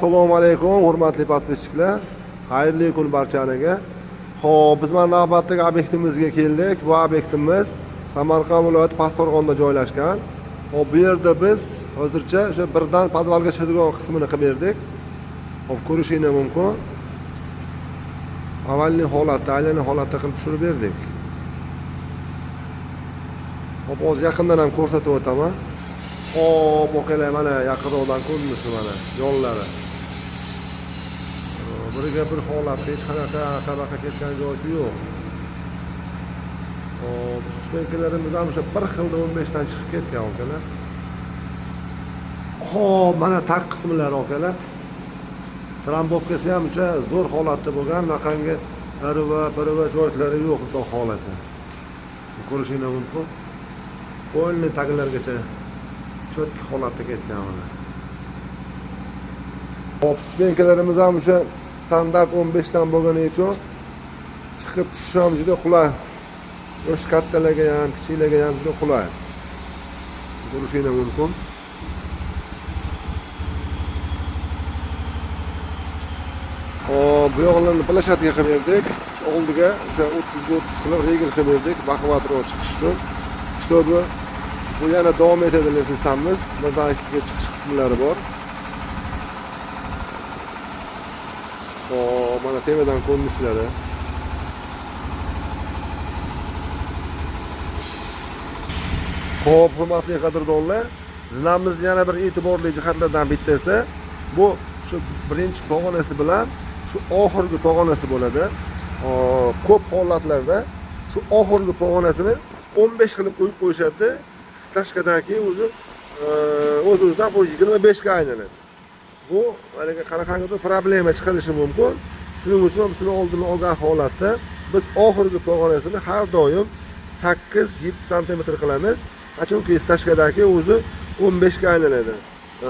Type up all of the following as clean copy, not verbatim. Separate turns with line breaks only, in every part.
Assalomu alaykum, hurmatli podpischilar. Xayrli kun barchalarga. Xo'p, biz mana navbatdagi obyektimizga keldik. Bu obyektimiz Samarqand viloyati Pastdarg'omda joylashgan. Xo'p, bu yerda biz hozircha o'sha birdan podvalga chiqadigan qismini qilib berdik. Xo'p, ko'rishingiz mumkin. Avvalgi holatda, aylanma holatda qilib tushirib berdik. Xo'p, o'z yaqindan ham ko'rsatib o'taman. Xo'p, o'qinglar, mana yaqinroqdan ko'rinishi mana yo'llari. Biriga bir holatda hech qanaqa ketgan joyi yo'q. Xo'p, stupenkalarimiz ham o'sha bir xilda 15 dan chiqib ketgan okalar. Xo'p, mana taq qismlari okalar. Trambobkasi ham o'sha zo'r holatda bo'lgan, raqamga biri joylari yo'q, xudo xolasa. Ko'rishingiz mumkin. O'yinli taglargacha cho'tki holatda ketgan mana. Hop, stupenkalarimiz ham o'sha standart 15 dan bo'lgani uchun chiqib tushish ham juda qulay. Yosh kattalarga ham, kichiklarga ham juda qulay. Ko'rishingiz mumkin. Hop, bu yo'llarni plashatga qilib berdik. Shu oldiga o'sha 30 ga 30 qilib regel qilib berdik, baquvvatroq chiqish uchun. Shtobi bu yana davom etadi desamiz, birdan ikkiga chiqish qismlari bor. Hop, mana temadan ko'rinishlari. Hop, hurmatli qadrdonlar, bizlarimiz yana bir e'tiborli jihatlardan bittasi bu shu birinchi pog'onasi bilan shu oxirgi pog'onasi bo'ladi. Ko'p holatlarda shu oxirgi pog'onasini 15 qilib qo'yib qo'yishadi. Stashkadan keyin o'z-o'zidan bu 25 ga aylanadi. Bu haliga qanaqangidir problema chiqarishi mumkin. Shuning uchun shuni oldini olgan holatda biz oxirgi pog'onasini har doim 8-7 sm qilamiz. Chunki stashkadan keyin o'zi 15 ga aylanadi.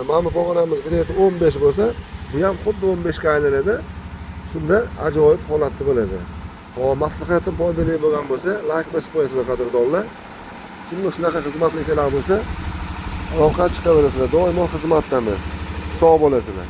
Mana bu pog'onamiz 15 bo'lsa, bu ham xuddi 15 ga aylanadi. Shunda ajoyib holatda bo'ladi. Hop, maslahatim foydali bo'lgan bo'lsa, like bosib qo'yasizlar qadrdonlar. Kimga shunaqa xizmatlar kerak bo'lsa, aloqa chiqaverasizlar. Doimo xizmatdamiz. Sog' bo'lasizlar.